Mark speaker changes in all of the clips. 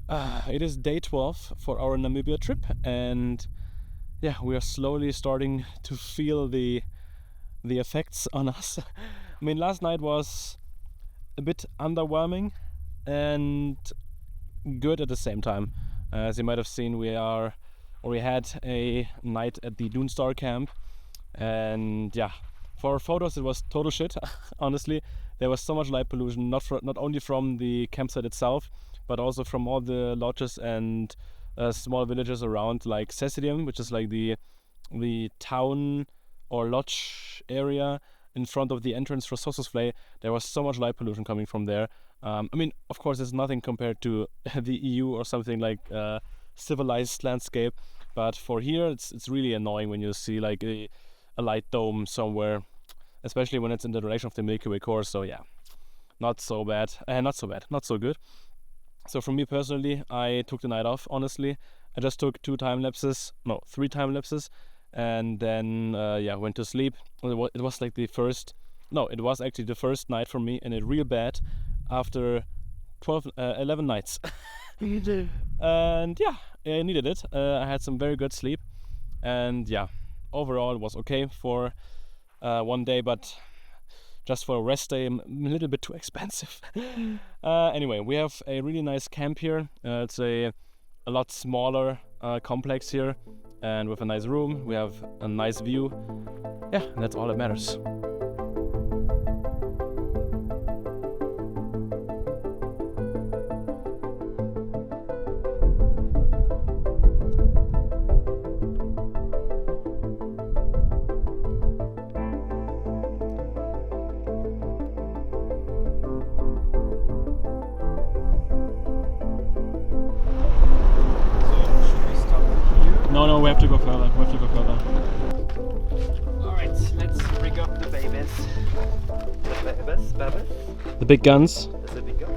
Speaker 1: It is day 12 for our Namibia trip, and yeah, we are slowly starting to feel the effects on us. I mean, last night was a bit underwhelming and good at the same time. As you might have seen, we had a night at the Dune Star camp, and yeah, for our photos it was total shit. Honestly, there was so much light pollution, not only from the campsite itself, but also from all the lodges and small villages around, like Cecidium, which is like the town or lodge area in front of the entrance for Sossusvlei. There was so much light pollution coming from there. I mean, of course, it's nothing compared to the EU or something like civilized landscape, but for here, it's really annoying when you see like a light dome somewhere, especially when it's in the direction of the Milky Way course. So yeah, not so bad, not so good. So for me personally, I took the night off. Honestly, I just took three time lapses, and then went to sleep. It was like the first, no, it was actually the first night for me in a real bed after 11 nights. And yeah, I needed it. I had some very good sleep, and yeah, overall it was okay for one day, but just for a rest day, a little bit too expensive. Anyway, we have a really nice camp here. It's a lot smaller complex here, and with a nice room. We have a nice view. Yeah, that's all that matters. No, we have to go further.
Speaker 2: Alright, let's rig up the babies. Babies?
Speaker 1: The big guns.
Speaker 2: That's the big guns.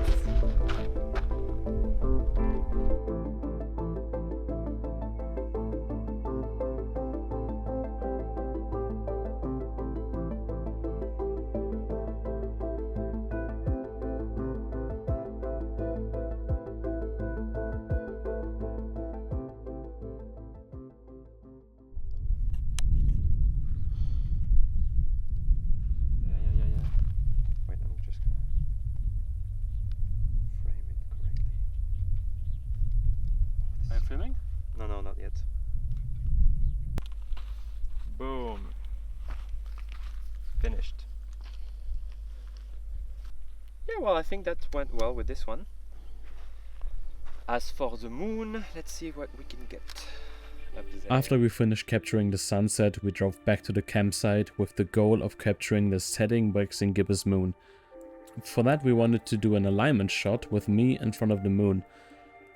Speaker 1: Filming?
Speaker 2: No, not yet. Boom. Finished. Yeah, well, I think that went well with this one. As for the moon, let's see what we can get up there.
Speaker 1: After we finished capturing the sunset, we drove back to the campsite with the goal of capturing the setting waxing gibbous moon. For that, we wanted to do an alignment shot with me in front of the moon.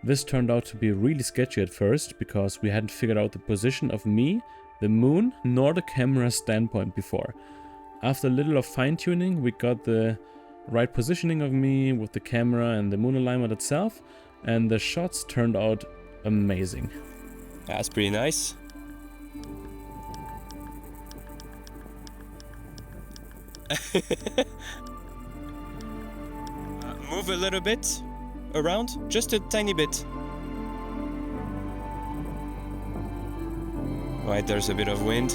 Speaker 1: This turned out to be really sketchy at first, because we hadn't figured out the position of me, the moon, nor the camera's standpoint before. After a little of fine-tuning, we got the right positioning of me with the camera and the moon alignment itself, and the shots turned out amazing.
Speaker 2: That's pretty nice. Move a little bit around, just a tiny bit. Right, there's a bit of wind.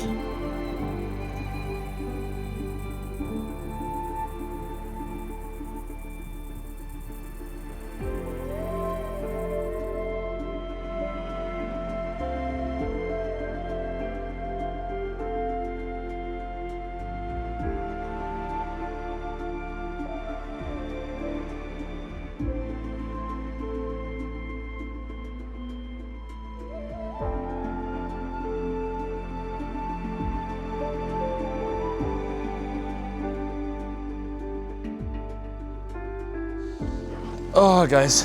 Speaker 1: Oh, guys,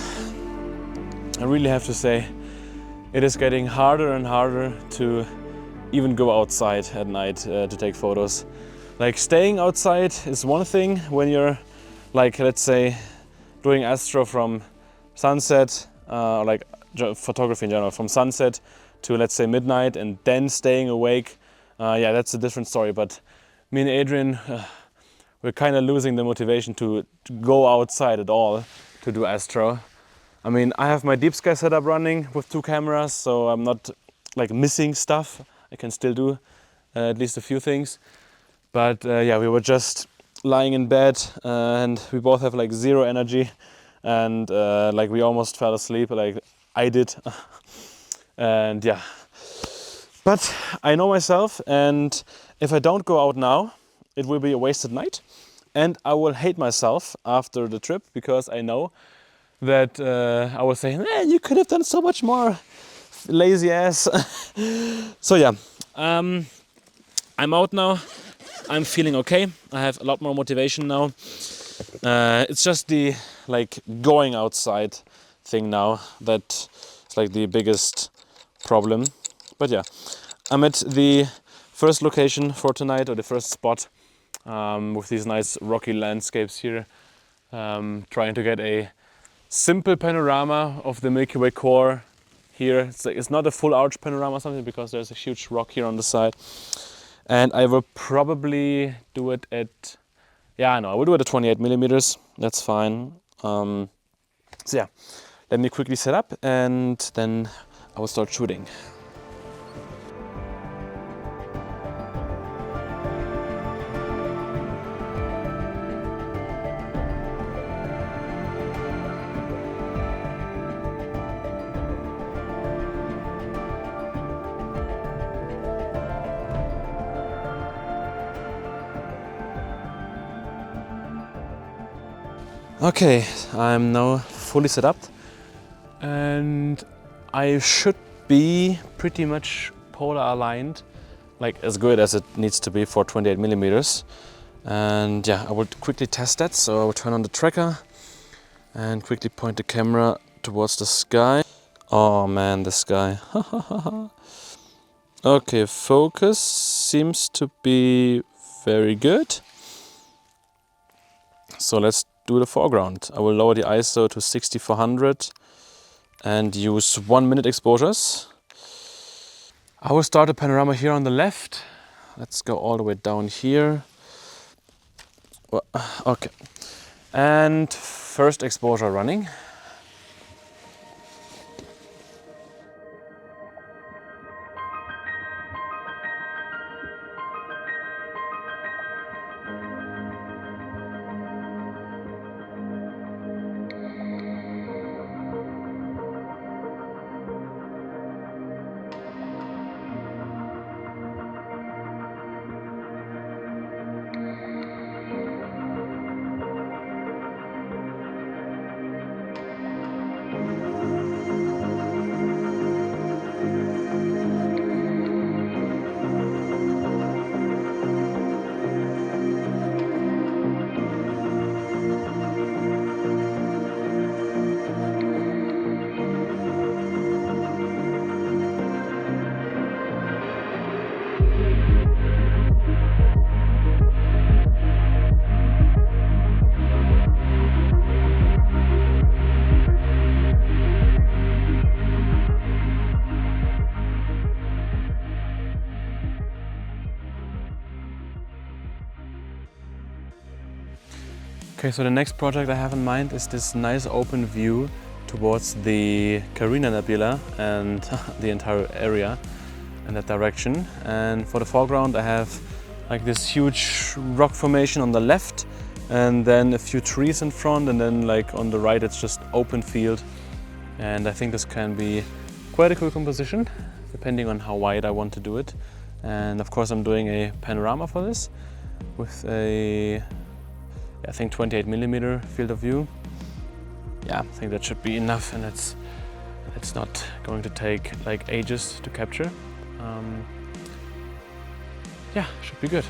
Speaker 1: I really have to say, it is getting harder and harder to even go outside at night to take photos. Like, staying outside is one thing when you're, like, let's say, doing astro from sunset, or like photography in general, from sunset to, let's say, midnight, and then staying awake. Yeah, that's a different story. But me and Adrian, we're kind of losing the motivation to go outside at all to do astro. I mean, I have my deep sky setup running with 2 cameras, so I'm not like missing stuff. I can still do at least a few things. But yeah, we were just lying in bed and we both have like 0 energy, and like we almost fell asleep, like I did. And yeah, but I know myself, and if I don't go out now, it will be a wasted night, and I will hate myself after the trip, because I know that I was saying, man, you could have done so much more, lazy ass. So yeah, I'm out now. I'm feeling okay. I have a lot more motivation now. It's just the like going outside thing now that is like the biggest problem. But yeah, I'm at the first location for tonight, or the first spot, with these nice rocky landscapes here. Trying to get a simple panorama of the Milky Way core here. It's not a full arch panorama or something, because there's a huge rock here on the side. And I will probably do it at, yeah, no, I will do it at 28 millimeters. That's fine. So yeah, let me quickly set up and then I will start shooting. Okay, I'm now fully set up and I should be pretty much polar aligned, like as good as it needs to be for 28 millimeters. And yeah, I will quickly test that. So I will turn on the tracker and quickly point the camera towards the sky. Oh man, the sky. Okay, focus seems to be very good. So let's do the foreground. I will lower the ISO to 6400 and use 1 minute exposures. I will start a panorama here on the left. Let's go all the way down here. Okay. And first exposure running. Okay, so the next project I have in mind is this nice open view towards the Carina Nebula and the entire area in that direction. And for the foreground I have like this huge rock formation on the left, and then a few trees in front, and then like on the right it's just open field. And I think this can be quite a cool composition, depending on how wide I want to do it. And of course I'm doing a panorama for this with a, I think 28 millimeter field of view. Yeah, I think that should be enough, and it's not going to take like ages to capture. Yeah, should be good.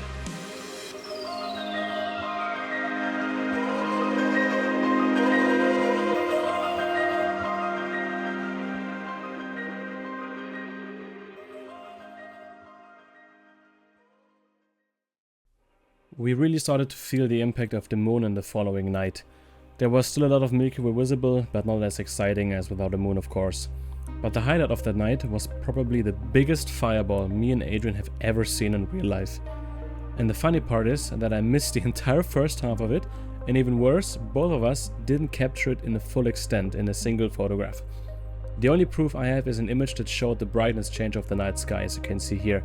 Speaker 1: We really started to feel the impact of the moon in the following night. There was still a lot of Milky Way visible, but not as exciting as without the moon, of course. But the highlight of that night was probably the biggest fireball me and Adrian have ever seen in real life. And the funny part is that I missed the entire first half of it And even worse, both of us didn't capture it in the full extent in a single photograph. The only proof I have is an image that showed the brightness change of the night sky, as you can see here.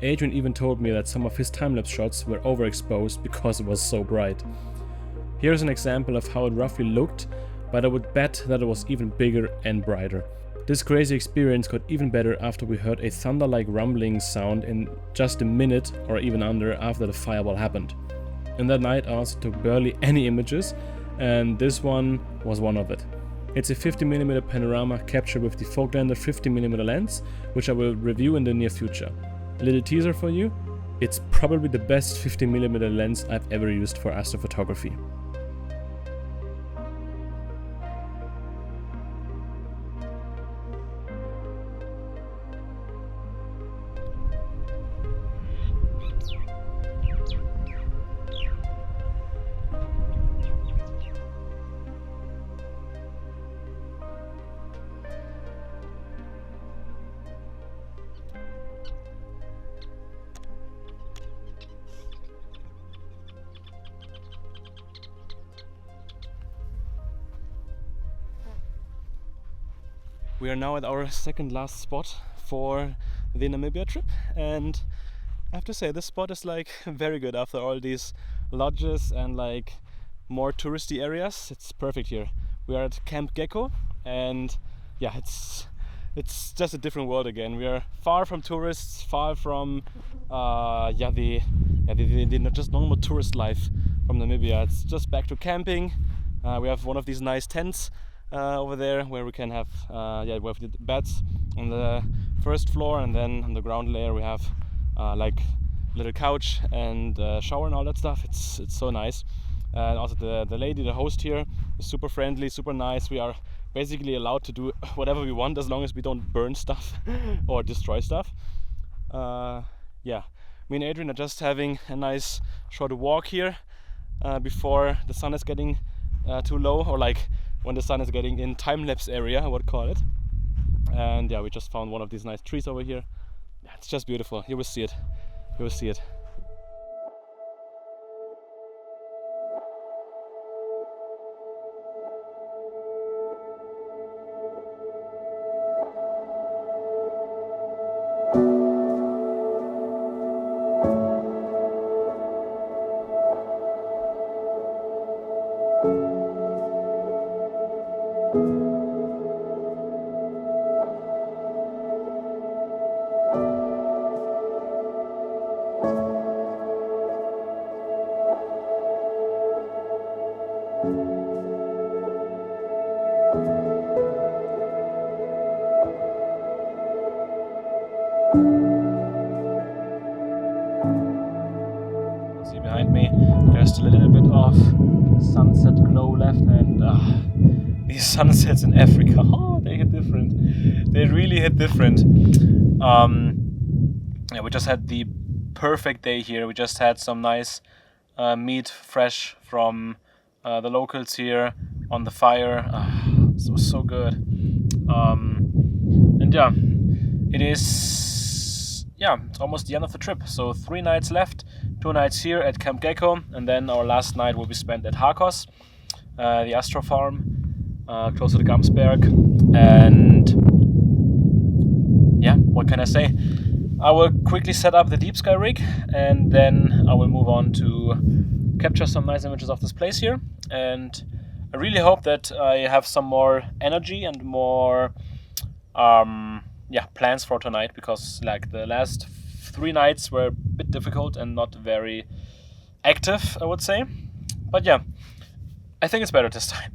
Speaker 1: Adrian even told me that some of his time-lapse shots were overexposed because it was so bright. Here's an example of how it roughly looked, but I would bet that it was even bigger and brighter. This crazy experience got even better after we heard a thunder-like rumbling sound in just a minute or even under after the fireball happened. And that night I also took barely any images, and this one was one of it. It's a 50mm panorama captured with the Folklander 50mm lens, which I will review in the near future. A little teaser for you, it's probably the best 50mm lens I've ever used for astrophotography. We are now at our second last spot for the Namibia trip, and I have to say this spot is like very good after all these lodges and like more touristy areas. It's perfect here. We are at Camp Gecko, and yeah, it's just a different world again. We are far from tourists, far from the just normal tourist life from Namibia. It's just back to camping. We have one of these nice tents over there where we can have we have the beds on the first floor, and then on the ground layer we have like little couch and shower and all that stuff. It's so nice. And also the lady, the host here, is super friendly, super nice. We are basically allowed to do whatever we want as long as we don't burn stuff or destroy stuff. Me and Adrian are just having a nice short walk here before the sun is getting too low, or like when the sun is getting in time-lapse area, I would call it. And yeah, we just found one of these nice trees over here. Yeah, it's just beautiful. You will see it. You will see it. See behind me, there's still a little bit of sunset glow left, and these sunsets in Africa, they hit different. They really hit different. We just had the perfect day here. We just had some nice meat, fresh from the locals here on the fire. It was so good. And yeah, it's almost the end of the trip. So 3 nights left, 2 nights here at Camp Gecko, and then our last night will be spent at Hakos, the Astro farm, close to the Gamsberg. And yeah, what can I say? I will quickly set up the deep sky rig, and then I will move on to capture some nice images of this place here. And I really hope that I have some more energy and more plans for tonight, because like the last 3 nights were a bit difficult and not very active, I would say. But yeah, I think it's better this time.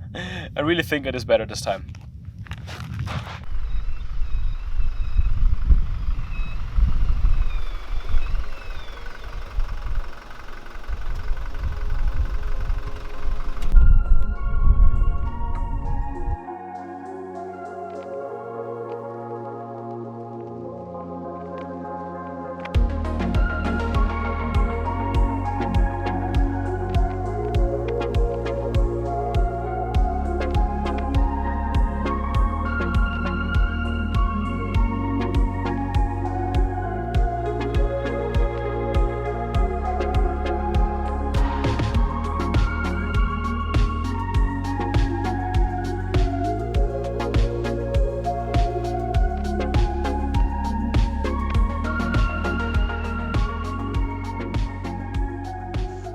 Speaker 1: I really think it is better this time.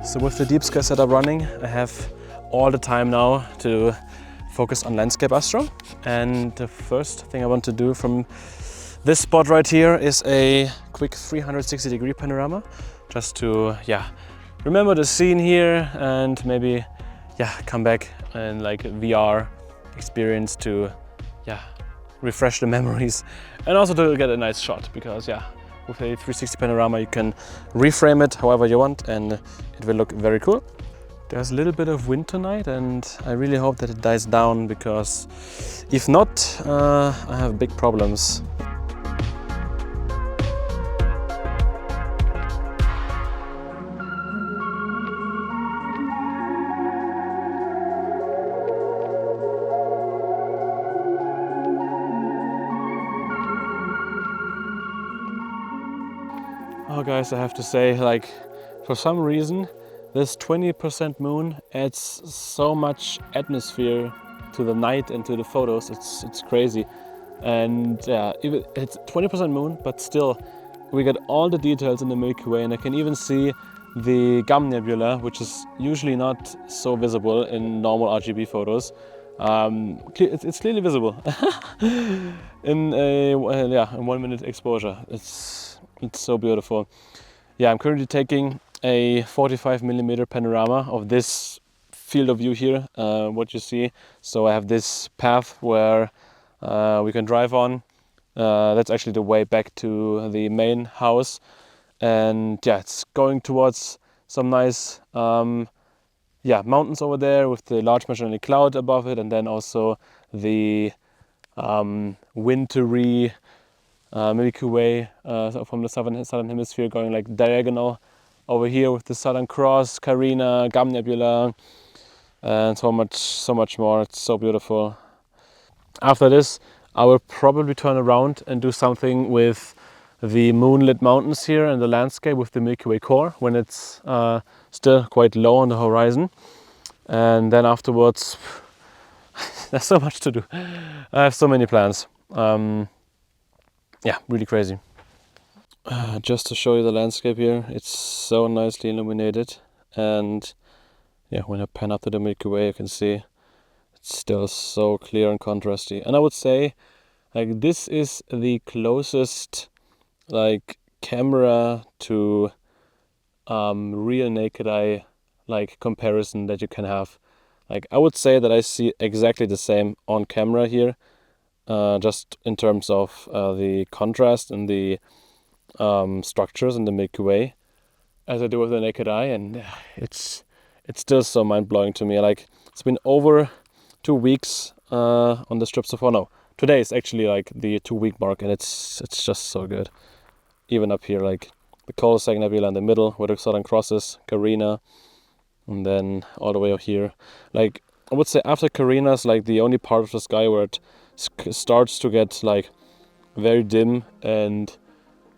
Speaker 1: So with the deep sky setup running, I have all the time now to focus on landscape astro. And the first thing I want to do from this spot right here is a quick 360-degree panorama, just to remember the scene here and maybe come back and like VR experience to refresh the memories and also to get a nice shot, because with a 360 panorama you can reframe it however you want and it will look very cool. There's a little bit of wind tonight and I really hope that it dies down, because if not, I have big problems. Oh guys, I have to say, like, for some reason this 20% moon adds so much atmosphere to the night and to the photos. It's crazy. And it's 20% moon, but still we get all the details in the Milky Way, and I can even see the Gum Nebula, which is usually not so visible in normal RGB photos. It's clearly visible in a in 1 minute exposure. It's so beautiful. Yeah, I'm currently taking a 45mm panorama of this field of view here, what you see. So I have this path where we can drive on. That's actually the way back to the main house. And it's going towards some nice mountains over there with the Large Magellanic Cloud above it, and then also the wintry Milky Way from the southern hemisphere going like diagonal over here with the Southern Cross, Carina, Gum Nebula, and so much more. It's so beautiful. After this, I will probably turn around and do something with the moonlit mountains here and the landscape with the Milky Way core when it's still quite low on the horizon. And then afterwards, there's so much to do. I have so many plans. Really crazy. Just to show you the landscape here, it's so nicely illuminated, and when I pan up to the Milky Way you can see it's still so clear and contrasty. And I would say like this is the closest like camera to real naked eye like comparison that you can have. Like I would say that I see exactly the same on camera here, just in terms of the contrast and the structures in the Milky Way as I do with the naked eye, and it's still so mind-blowing to me. Like it's been over 2 weeks on this trip so far. No, today is actually like the 2-week mark, and it's just so good. Even up here, like the cul-de-sac nebula in the middle where the Southern Cross is, Carina, and then all the way up here. Like I would say after Carina is like the only part of the sky where it starts to get like very dim, and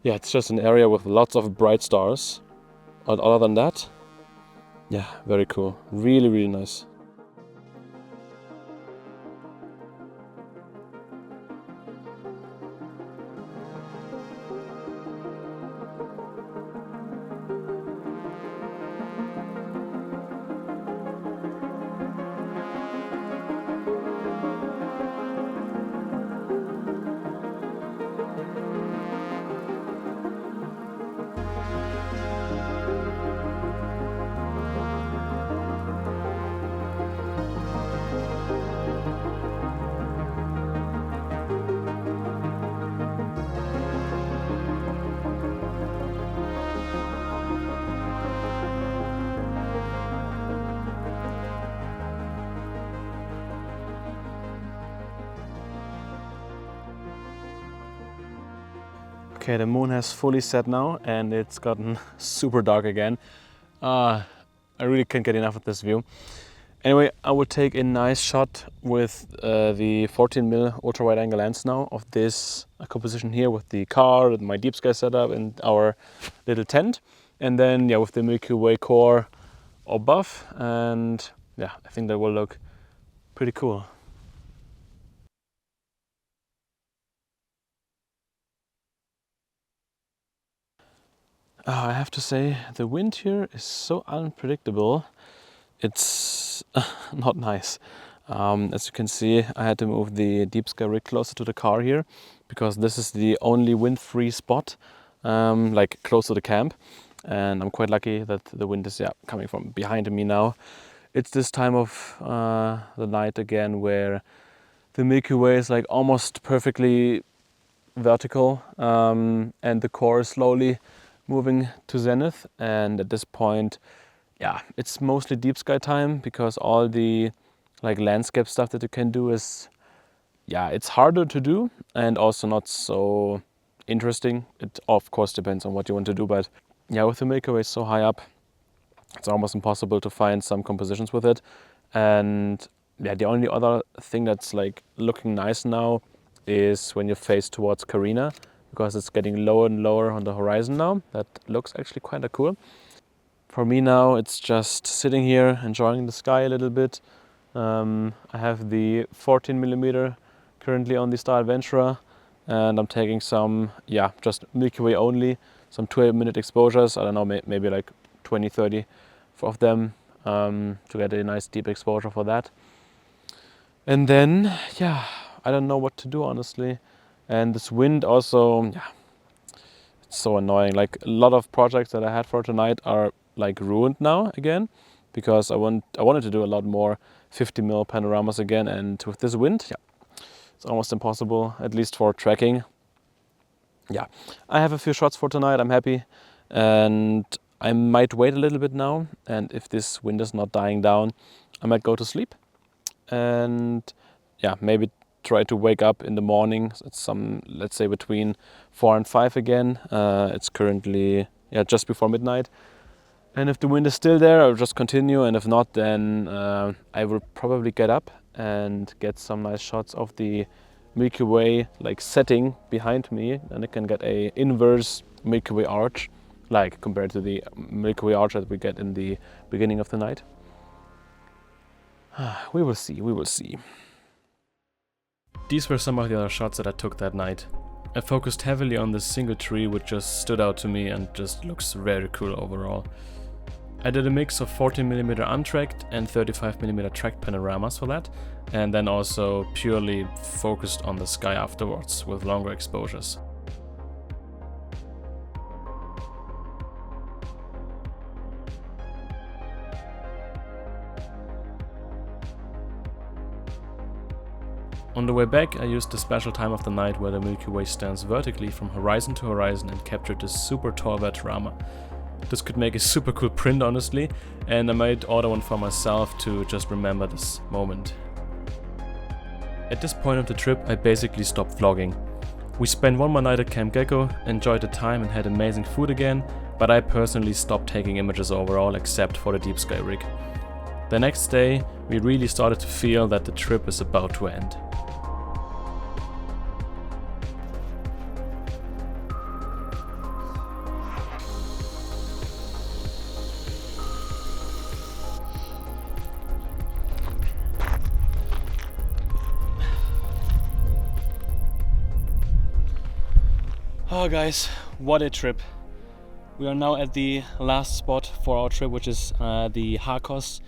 Speaker 1: it's just an area with lots of bright stars. But other than that, very cool. Really, really nice. Okay, the moon has fully set now and it's gotten super dark again. I really can't get enough of this view. Anyway, I will take a nice shot with the 14mm ultra wide angle lens now of this composition here with the car, with my deep sky setup and our little tent. And then with the Milky Way core above, and I think that will look pretty cool. I have to say, the wind here is so unpredictable. It's not nice. As you can see, I had to move the deep sky rig closer to the car here because this is the only wind-free spot, like close to the camp. And I'm quite lucky that the wind is coming from behind me now. It's this time of the night again where the Milky Way is like almost perfectly vertical, and the core is slowly moving to zenith. And at this point, it's mostly deep sky time because all the like landscape stuff that you can do is, it's harder to do and also not so interesting. It of course depends on what you want to do, but with the Milky Way so high up, it's almost impossible to find some compositions with it. And the only other thing that's like looking nice now is when you face towards Carina, because it's getting lower and lower on the horizon now. That looks actually kind of cool. For me now, it's just sitting here, enjoying the sky a little bit. I have the 14mm currently on the Star Adventurer, and I'm taking some, just Milky Way only, some 12-minute exposures. I don't know, maybe like 20, 30 of them, to get a nice deep exposure for that. And then, I don't know what to do, honestly. And this wind also, it's so annoying. Like a lot of projects that I had for tonight are like ruined now again, because I wanted to do a lot more 50mm panoramas again, and with this wind, it's almost impossible, at least for tracking. I have a few shots for tonight, I'm happy, and I might wait a little bit now, and if this wind is not dying down, I might go to sleep, and maybe try to wake up in the morning at some, let's say between 4 and 5 again. It's currently just before midnight, and if the wind is still there, I'll just continue, and if not, then I will probably get up and get some nice shots of the Milky Way like setting behind me, and I can get a inverse Milky Way arch, like compared to the Milky Way arch that we get in the beginning of the night. We will see, we will see. These were some of the other shots that I took that night. I focused heavily on this single tree, which just stood out to me and just looks very cool overall. I did a mix of 14mm untracked and 35mm tracked panoramas for that, and then also purely focused on the sky afterwards with longer exposures. On the way back, I used the special time of the night where the Milky Way stands vertically from horizon to horizon and captured this super tall panorama. This could make a super cool print, honestly, and I might order one for myself to just remember this moment. At this point of the trip, I basically stopped vlogging. We spent one more night at Camp Gecko, enjoyed the time and had amazing food again, but I personally stopped taking images overall except for the deep sky rig. The next day, we really started to feel that the trip is about to end. Oh guys, what a trip. We are now at the last spot for our trip, which is the Harkos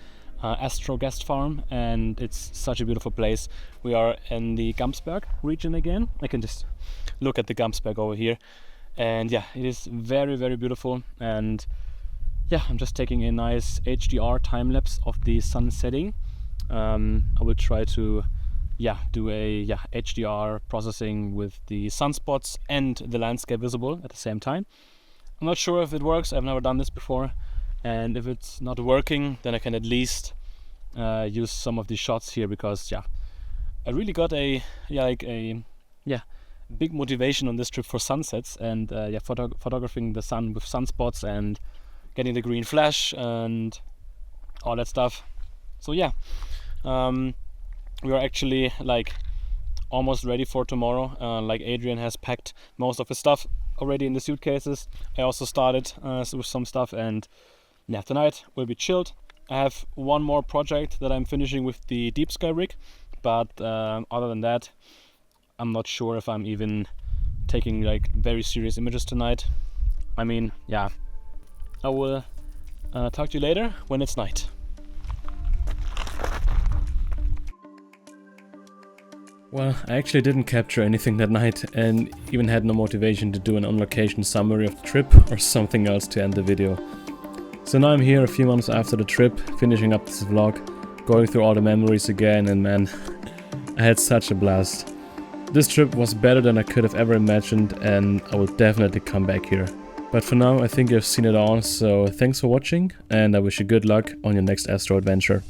Speaker 1: Astro guest farm, and it's such a beautiful place. We are in the Gamsberg region again. I can just look at the Gamsberg over here, and it is very, very beautiful. And I'm just taking a nice HDR time lapse of the sun setting. I will try to do a HDR processing with the sunspots and the landscape visible at the same time. I'm not sure if it works. I've never done this before, and if it's not working, then I can at least use some of these shots here, because I really got a big motivation on this trip for sunsets, and photographing the sun with sunspots and getting the green flash and all that stuff. So we are actually like almost ready for tomorrow. Like Adrian has packed most of his stuff already in the suitcases. I also started with some stuff, and tonight will be chilled. I have one more project that I'm finishing with the deep sky rig, but other than that, I'm not sure if I'm even taking like very serious images tonight. I mean, I will talk to you later when it's night. Well, I actually didn't capture anything that night and even had no motivation to do an on-location summary of the trip or something else to end the video. So now I'm here a few months after the trip, finishing up this vlog, going through all the memories again, and man, I had such a blast. This trip was better than I could have ever imagined, and I will definitely come back here. But for now, I think you've seen it all, so thanks for watching, and I wish you good luck on your next astro adventure.